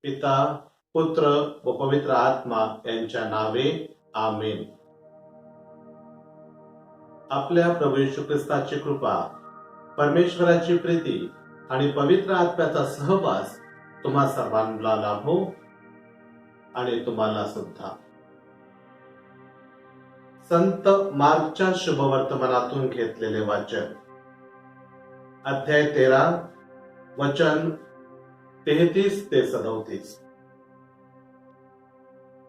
पिता, पुत्र व पवित्र आत्मा यांच्या नावे आमेन. आपल्या प्रभू येशू ख्रिस्ताची कृपा, परमेश्वराची प्रीती आणि पवित्र आत्म्याचा सहवास तुम्हा सर्वांना लाभो आणि तुम्हाला सुद्धा. संत मार्कच्या शुभवर्तमानातून घेतलेले वाचन, अध्याय 13, वचन 33 ते 37.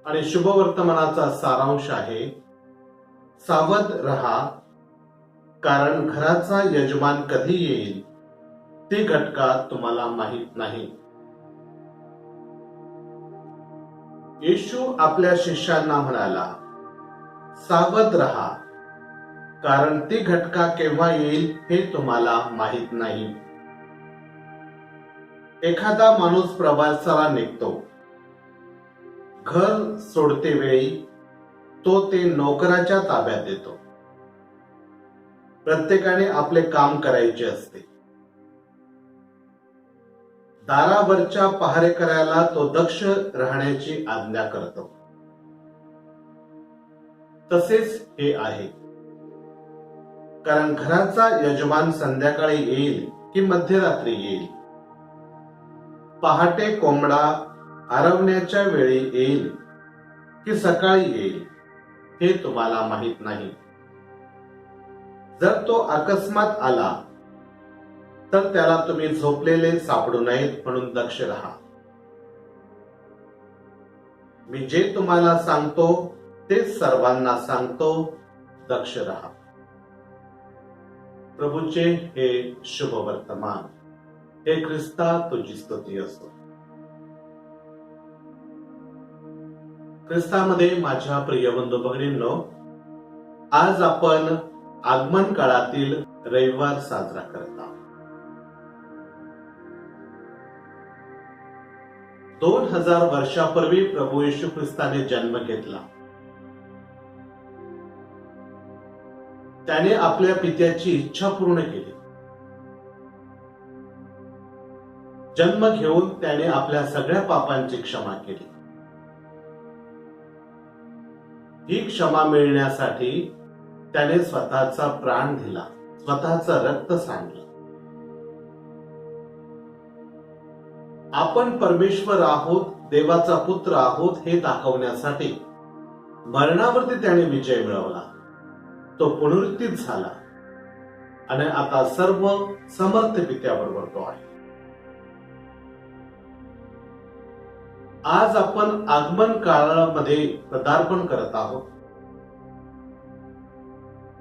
आणि शुभवर्तमानाचा सारांश आहे, सावध रहा, कारण घराचा यजमान कधी येईल ती घटका तुम्हाला माहित नाही. येशू आपल्या शिष्यांना म्हणाला, सावध रहा, कारण ती घटका केव्हा येईल हे तुम्हाला माहित नाही. एखादा माणूस प्रवासाला निघतो. घर सोडते वेळी तो ते नोकराच्या ताब्यात देतो. प्रत्येकाने आपले काम करायचे असते. दारावरच्या पहारेकऱ्याला तो दक्ष राहण्याची आज्ञा करतो. तसेच हे आहे, कारण घराचा यजमान संध्याकाळी येईल की मध्यरात्री येईल, पहाटे कोंबडा आरवण्याच्या वेळी येईल की सकाळी येईल हे तुम्हाला माहित नाही. जर तो अकस्मात आला तर त्याला तुम्ही झोपलेले सापडू नयेत म्हणून दक्ष राहा. मी जे तुम्हाला सांगतो तेच सर्वांना सांगतो, दक्ष राहा. प्रभूचे हे शुभ वर्तमान. हे ख्रिस्ता तुझी स्तुती असो. ख्रिस्तामध्ये माझ्या प्रिय बंधू भगिनींनो, आज आपण आगमन काळातील रविवार साजरा करत आहोत. 2000 वर्षापूर्वी प्रभू येशू ख्रिस्ताने जन्म घेतला. त्याने आपल्या पित्याची इच्छा पूर्ण केली. जन्म घेऊन त्याने आपल्या सगळ्या पापांची क्षमा केली. ही क्षमा मिळण्यासाठी त्याने स्वतःचा प्राण दिला, स्वतःचं रक्त सांडलं. आपण परमेश्वर आहोत, देवाचा पुत्र आहोत हे दाखवण्यासाठी मरणावरती त्याने विजय मिळवला. तो पुनरुत्थित झाला आणि आता सर्व समर्थ पित्याबरोबर तो आहे. आज आपण आगमन काळामध्ये पदार्पण करत आहोत.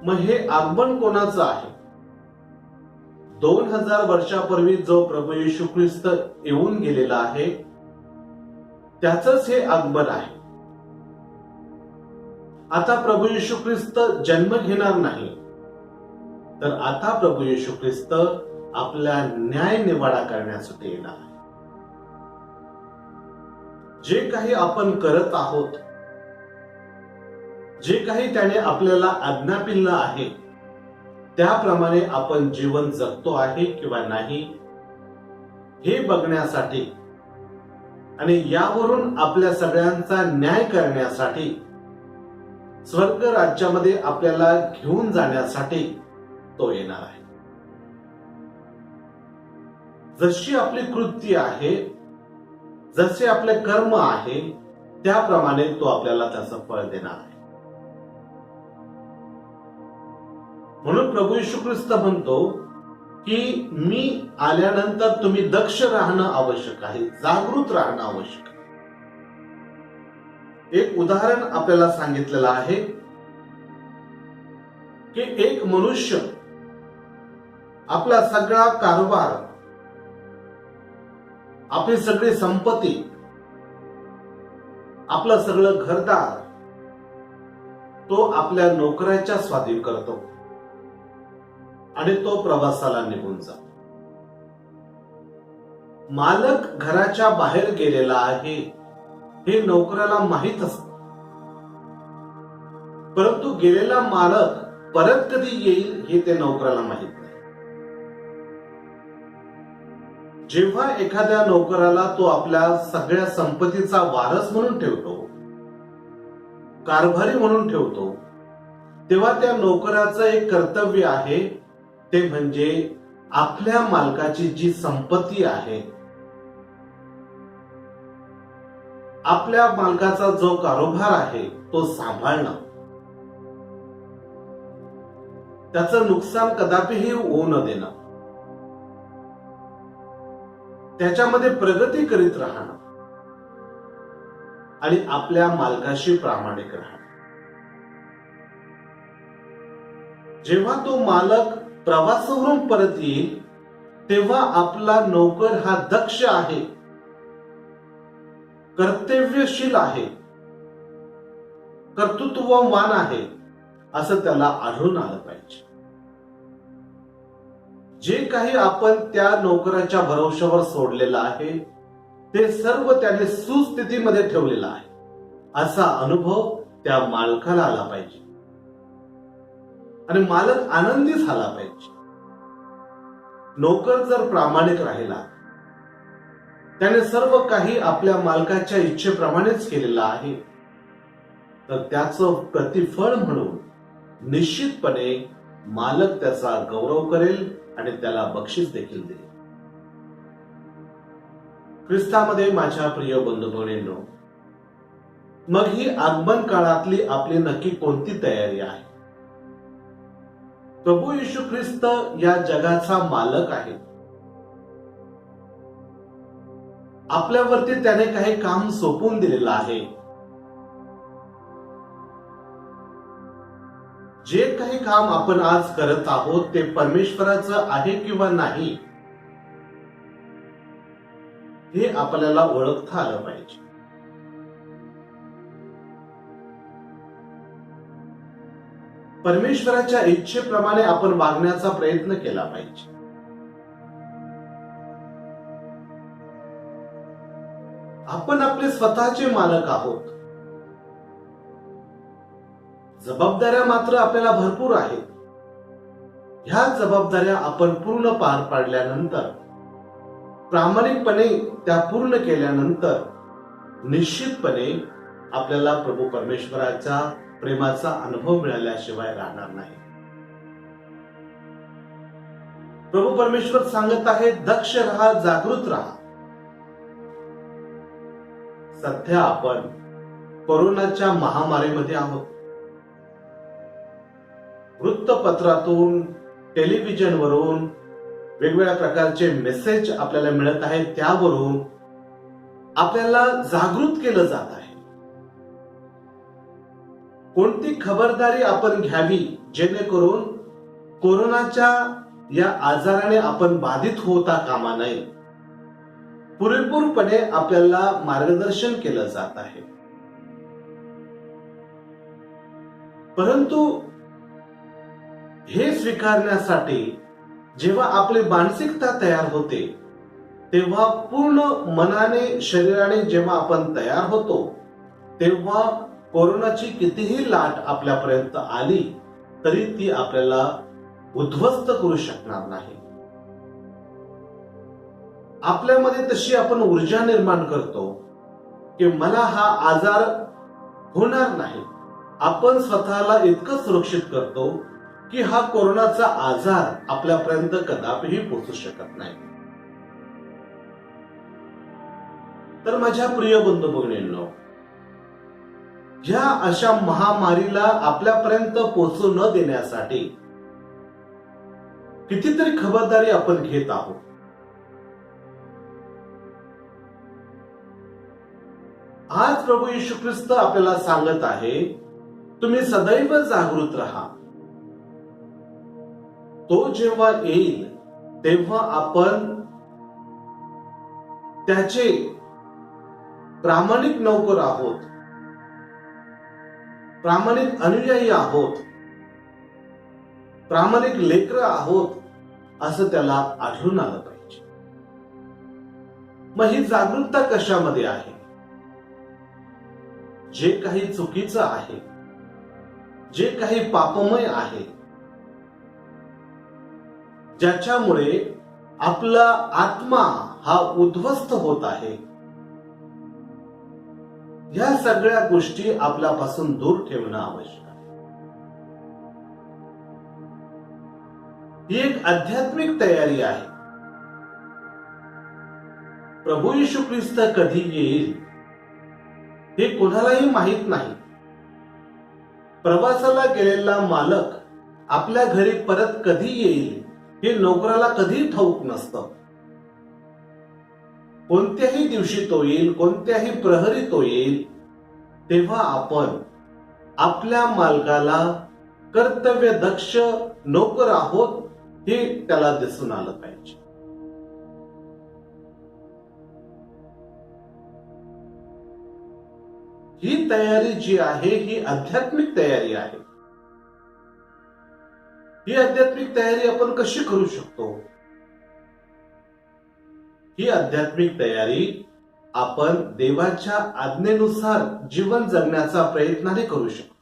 मग हे आगमन कोणाचं आहे? 2000 वर्षापूर्वी जो प्रभू येशू ख्रिस्त येऊन गेलेला आहे त्याचंच हे आगमन आहे. आता प्रभू येशू ख्रिस्त जन्म घेणार नाही, तर आता प्रभू येशू ख्रिस्त आपला न्याय निवाडा करण्यासाठी येणार आहे. जे काही आपण करत आहोत, जे काही त्याने आपल्याला आज्ञापिलं आहे त्याप्रमाणे आपण जीवन जगतो आहे किंवा नाही हे बघण्यासाठी आणि यावरून आपल्या सगळ्यांचा न्याय करण्यासाठी, स्वर्ग राज्यामध्ये आपल्याला घेऊन जाण्यासाठी तो येणार आहे. जशी आपली कृती आहे, जसे आपले कर्म आहे, त्याप्रमाणे तो आपल्याला त्याचं फळ देणार आहे. म्हणून प्रभू येशू ख्रिस्त म्हणतो की मी आल्यानंतर तुम्ही दक्ष राहणं आवश्यक आहे, जागृत राहणं आवश्यक आहे. एक उदाहरण आपल्याला सांगितलेलं आहे की एक मनुष्य आपला सगळा कारभार, आपली सगळी संपत्ती, आपलं सगळं घरदार तो आपल्या नोकराच्या स्वाधीन करतो आणि तो प्रवासाला निघून जातो. मालक घराच्या बाहेर गेलेला आहे हे नोकराला माहित असत, परंतु गेलेला मालक परत कधी येईल हे ते नोकराला माहित नाही. जेव्हा एखाद्या नोकराला तो आपल्या सगळ्या संपत्तीचा वारस म्हणून ठेवतो, कारभारी म्हणून ठेवतो, तेव्हा त्या नोकराचं एक कर्तव्य आहे, ते म्हणजे आपल्या मालकाची जी संपत्ती आहे, आपल्या मालकाचा जो कारोबार आहे तो सांभाळणं, त्याचं नुकसान कदापिही होऊ न देणं, त्याच्यामध्ये प्रगती करीत राहणं आणि आपल्या मालकाशी प्रामाणिक राहणं. जेव्हा तो मालक प्रवासावरून परत येईल तेव्हा आपला नोकर हा दक्ष आहे, कर्तव्यशील आहे, कर्तृत्ववान आहे असं त्याला आढळून आलं पाहिजे. जे काही आपण त्या नोकराच्या भरवशावर सोडलेलं आहे ते सर्व त्याने सुस्थितीमध्ये ठेवलेलं आहे असा अनुभव त्या मालकाला आला पाहिजे आणि मालक आनंदी झाला पाहिजे. नोकर जर प्रामाणिक राहिला, त्याने सर्व काही आपल्या मालकाच्या इच्छेप्रमाणेच केलेलं आहे, तर त्याचं प्रतिफळ म्हणून निश्चितपणे मालक त्याचा गौरव करेल आणि त्याला बक्षीस देखील देईल. ख्रिस्तामध्ये माझ्या प्रिय बंधू भगिनींनो, मग ही आगमन काळातली आपली नक्की कोणती तयारी आहे? प्रभू येशू ख्रिस्त या जगाचा मालक आहे. आपल्यावरती त्याने काही काम सोपवून दिलेलं आहे. जे काही काम आपण आज करत आहोत ते परमेश्वराचं आहे किंवा नाही हे आपल्याला ओळखता आलं पाहिजे. परमेश्वराच्या इच्छेप्रमाणे आपण वागण्याचा प्रयत्न केला पाहिजे. आपण आपले स्वतःचे मालक आहोत. जबाबदाऱ्या मात्र आपल्याला भरपूर आहेत. ह्या जबाबदाऱ्या आपण पूर्ण पार पाडल्यानंतर, प्रामाणिकपणे त्या पूर्ण केल्यानंतर निश्चितपणे आपल्याला प्रभू परमेश्वराच्या प्रेमाचा अनुभव मिळाल्याशिवाय राहणार नाही. प्रभू परमेश्वर सांगत आहे, दक्ष राहा, जागृत राहा. सध्या आपण कोरोनाच्या महामारीमध्ये आहोत. वृत्तपत्रातून, टेलिव्हिजनवरून वेगवेगळ्या प्रकारचे मेसेज आपल्याला मिळत आहेत. त्यावरून आपल्याला जागृत केलं जात आहे. कोणती खबरदारी आपण घ्यावी जेणेकरून कोरोनाच्या या आजाराने आपण बाधित होता कामा नये, पुरेपूरपणे आपल्याला मार्गदर्शन केलं जात आहे. परंतु हे स्वीकारण्यासाठी जेव्हा आपली मानसिकता तयार होते, तेव्हा पूर्ण मनाने, शरीराने जेव्हा आपण तयार होतो, तेव्हा कोरोनाची कितीही लाट आपल्यापर्यंत आली तरी ती आपल्याला उद्ध्वस्त करू शकणार नाही. आपल्यामध्ये तशी आपण ऊर्जा निर्माण करतो की मला हा आजार होणार नाही. आपण स्वतःला इतकं सुरक्षित करतो की हा कोरोनाचा आजार आपल्यापर्यंत कदापिही पोहोचू शकत नाही. तर माझ्या प्रिय बंधू भगिनींनो, ह्या अशा महामारीला आपल्यापर्यंत पोहोचू न देण्यासाठी कितीतरी खबरदारी आपण घेत आहोत. आज प्रभू येशू ख्रिस्त आपल्याला सांगत आहे, तुम्ही सदैव जागृत राहा. तो जेव्हा येईल तेव्हा आपण त्याचे प्रामाणिक नोकर आहोत, प्रामाणिक अनुयायी आहोत, प्रामाणिक लेकरं आहोत असं त्याला आढळून आलं पाहिजे. मग ही जागरूकता कशामध्ये आहे? जे काही चुकीचं आहे, जे काही पापमय आहे, ज्याच्यामुळे आपला आत्मा हा उद्ध्वस्त होत आहे, या सगळ्या गोष्टी आपल्यापासून दूर ठेवणं आवश्यक आहे. ही एक आध्यात्मिक तयारी आहे. प्रभू येशू ख्रिस्त कधी येईल हे कोणालाही माहित नाही. प्रवासाला गेलेला मालक आपल्या घरी परत कधी येईल हे नोकराला कधी ठाऊक नसतं. कोणत्याही दिवशी तो येईल, कोणत्याही प्रहरी तो येईल, तेव्हा आपण आपल्या मालकाला कर्तव्य दक्ष नोकर आहोत हे त्याला दिसून आलं पाहिजे. ही तयारी जी आहे ही आध्यात्मिक तयारी आहे. ही आध्यात्मिक तयारी आपण कशी करू शकतो? ही आध्यात्मिक तयारी आपण देवाच्या आज्ञेनुसार जीवन जगण्याचा प्रयत्नाने करू शकतो.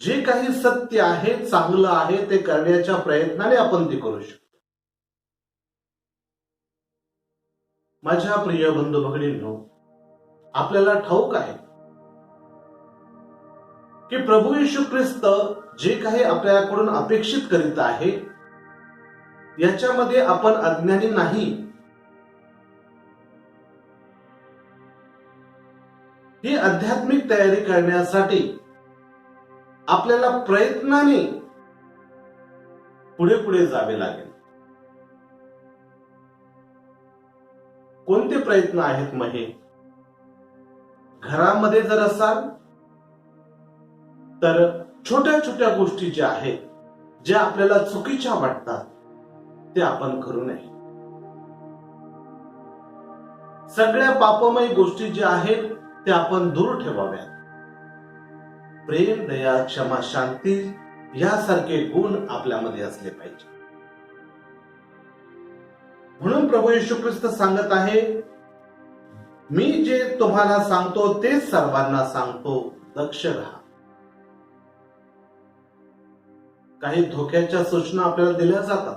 जे काही सत्य आहे, चांगलं आहे, ते करण्याच्या प्रयत्नाने आपण ते करू शकतो. माझ्या प्रिय बंधू भगिनींनो, आपल्याला ठाऊक आहे की प्रभू येशू ख्रिस्त जे काही आपल्याकडून अपेक्षित करीत आहे याच्यामध्ये आपण अज्ञानी नाही. ही आध्यात्मिक तयारी करण्यासाठी आपल्याला प्रयत्नाने पुढे पुढे जावे लागेल. कोणते प्रयत्न आहेत मग हे? घरामध्ये जर असाल तर छोट्या छोट्या गोष्टी ज्या आहेत, ज्या आपल्याला चुकीच्या वाटतात, ते आपण करू नये. सगळ्या पापमय गोष्टी ज्या आहेत त्या आपण दूर ठेवाव्यात. प्रेम, दया, क्षमा, शांती यासारखे गुण आपल्यामध्ये असले पाहिजे. म्हणून प्रभू येशू ख्रिस्त सांगत आहे, मी जे तुम्हाला सांगतो तेच सर्वांना सांगतो, दक्ष राहा. काही धोक्याच्या सूचना आपल्याला दिल्या जातात.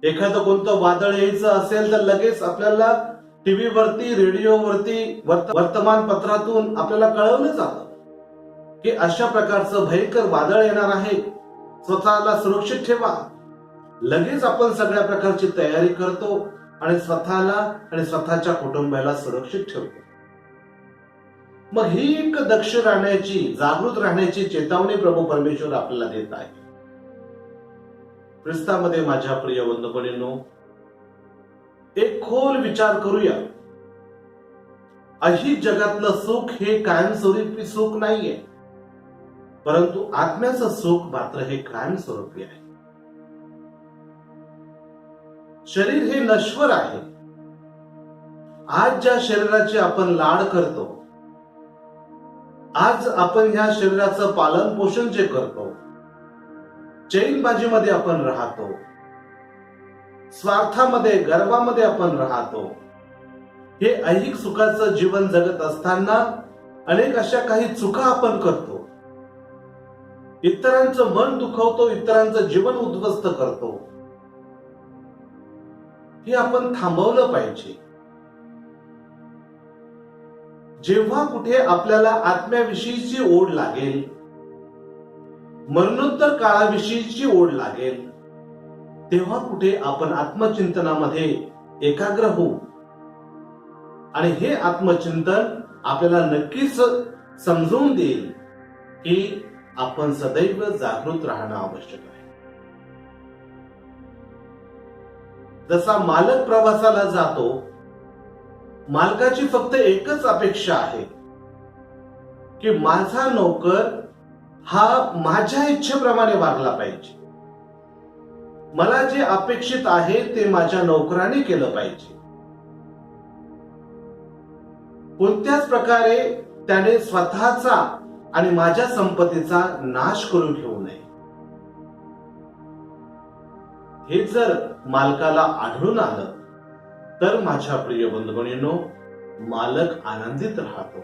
एखादं कोणतं वादळ यायचं असेल तर लगेच आपल्याला टीव्हीवरती, रेडिओवरती, वर्तमानपत्रातून आपल्याला कळवलं जातं की अशा प्रकारचं भयंकर वादळ येणार आहे, स्वतःला सुरक्षित ठेवा. लगेच आपण सगळ्या प्रकारची तयारी करतो आणि स्वतःला आणि स्वतःच्या कुटुंबाला सुरक्षित ठेवतो. मग ही एक दक्ष राहण्याची, जागृत राहण्याची चेतावणी प्रभू परमेश्वर आपल्याला देत आहे. ख्रिस्तामध्ये माझ्या प्रिय बंधू, एक खोल विचार करूया. अही जगातलं सुख हे कायमस्वरूपी सुख नाहीये, परंतु आत्म्याचं सुख मात्र हे कायमस्वरूपी आहे. शरीर हे नश्वर आहे. आज ज्या शरीराची आपण लाड करतो, आज आपण ह्या शरीराचं पालन पोषण जे करतो, चैनबाजीमध्ये आपण राहतो, स्वार्थामध्ये, गर्वामध्ये आपण राहतो. हे ऐहिक सुखाचं जीवन जगत असताना अनेक अशा काही चुका आपण करतो. इतरांचं मन दुखवतो, इतरांचं जीवन उद्ध्वस्त करतो. हे आपण थांबवलं पाहिजे. जेव्हा कुठे आपल्याला आत्म्याविषयीची ओढ लागेल, मरणोत्तर काळाविषयीची ओढ लागेल, तेव्हा कुठे आपण आत्मचिंतनामध्ये एकाग्र होऊ. आणि हे आत्मचिंतन आपल्याला नक्कीच समजून देईल की आपण सदैव जागृत राहणं आवश्यक आहे. जसा मालक प्रवासाला जातो, मालकाची फक्त एकच अपेक्षा आहे की माझा नोकर हा माझ्या इच्छेप्रमाणे वागला पाहिजे. मला जे अपेक्षित आहे ते माझ्या नोकराने केलं पाहिजे. कोणत्याच प्रकारे त्याने स्वतःचा आणि माझ्या संपत्तीचा नाश करून घेऊ नये. हे जर मालकाला आढळून आलं तर माझ्या प्रिय बंधूंनो, मालक आनंदित राहतो.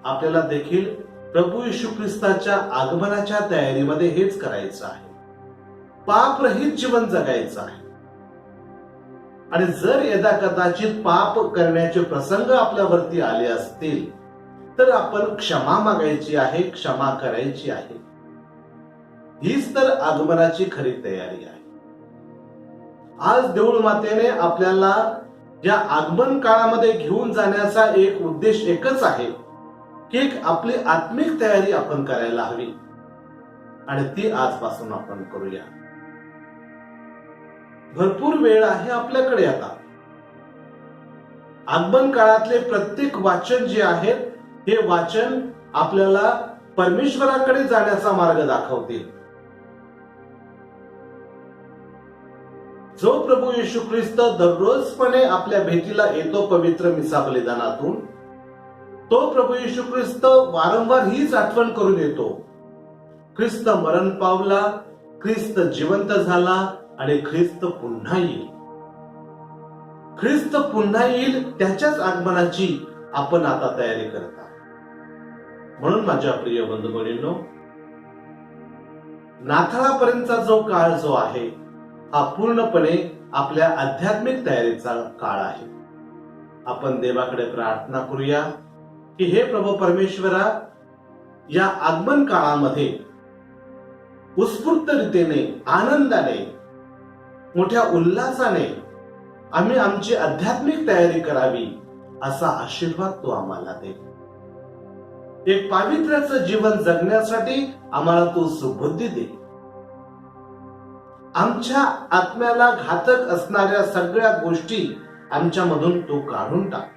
आपल्याला देखील प्रभू येशू ख्रिस्ताच्या आगमनाच्या तयारीमध्ये हेच करायचं आहे. पापरहित जीवन जगायचं आहे. आणि जर यदा कदाचित पाप करण्याचे प्रसंग आपल्यावरती आले असतील तर आपण क्षमा मागायची आहे, क्षमा करायची आहे. हीच तर आगमनाची खरी तयारी आहे. आज देऊळ मातेने आपल्याला या आगमन काळामध्ये घेऊन जाण्याचा एक उद्देश एकच आहे की एक आपली आत्मिक तयारी आपण करायला हवी आणि ती आजपासून आपण करूया. भरपूर वेळ आहे आपल्याकडे. आता आगमन काळातले प्रत्येक वाचन जे आहे हे वाचन आपल्याला परमेश्वराकडे जाण्याचा मार्ग दाखवतील. जो प्रभू येशू ख्रिस्त दररोजपणे आपल्या भेटीला येतो पवित्र मिसा बलिदानातून, तो प्रभू येशू ख्रिस्त वारंवार हीच आठवण करून येतो. ख्रिस्त मरण पावला, ख्रिस्त जिवंत झाला आणि ख्रिस्त पुन्हा येईल. ख्रिस्त पुन्हा येईल त्याच्याच आगमनाची आपण आता तयारी करता. म्हणून माझ्या प्रिय बंधू भगिनींनो, नाताळापर्यंतचा जो काळ जो आहे हा पूर्णपणे आपल्या आध्यात्मिक तयारीचा काळ आहे. आपण देवाकडे प्रार्थना करूया की हे प्रभू परमेश्वरा, या आगमन काळामध्ये उत्स्फूर्त रीतीने, आनंदाने, मोठ्या उल्हासाने आम्ही आमची आध्यात्मिक तयारी करावी असा आशीर्वाद तू आम्हाला दे. एक पावित्र्याचं जीवन जगण्यासाठी आम्हाला तू सुबुद्धी दे. आमच्या आत्म्याला घातक असणाऱ्या सगळ्या गोष्टी आमच्यामधून तू काढून टाक,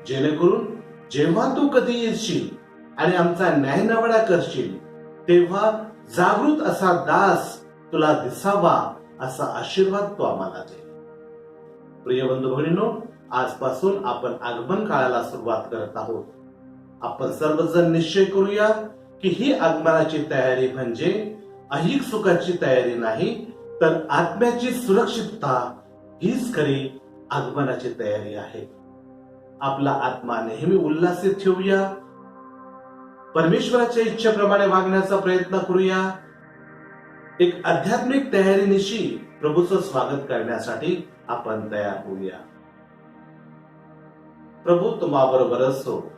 जेणेकरून जेव्हा तू कधी येशील आणि आमचा न्यायनवडा करशील तेव्हा जागृत असा दास तुला दिसावा असा आशीर्वाद तू आम्हाला दे. प्रिय बंधू भगिनींनो, आजपासून आपण आगमन काळाला सुरुवात करत आहोत. आपण सर्वजण निश्चय करूया की ही आगमनाची तयारी म्हणजे ऐहिक सुखाची तयारी नाही, तर आत्म्याची सुरक्षितता हीच खरी आगमनाची तयारी आहे. आपला आत्मा नेहमी उल्हासित ठेवूया. परमेश्वराच्या इच्छेप्रमाणे वागण्याचा प्रयत्न करूया. एक आध्यात्मिक तयारीनिशी प्रभूचं स्वागत करण्यासाठी आपण तयार होऊया. प्रभू तुम्हा बरोबर असो.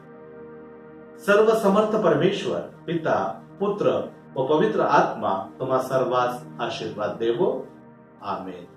सर्व समर्थ परमेश्वर पिता, पुत्र व पवित्र आत्मा तुम्हा सर्वांस आशीर्वाद देवो. आमेन.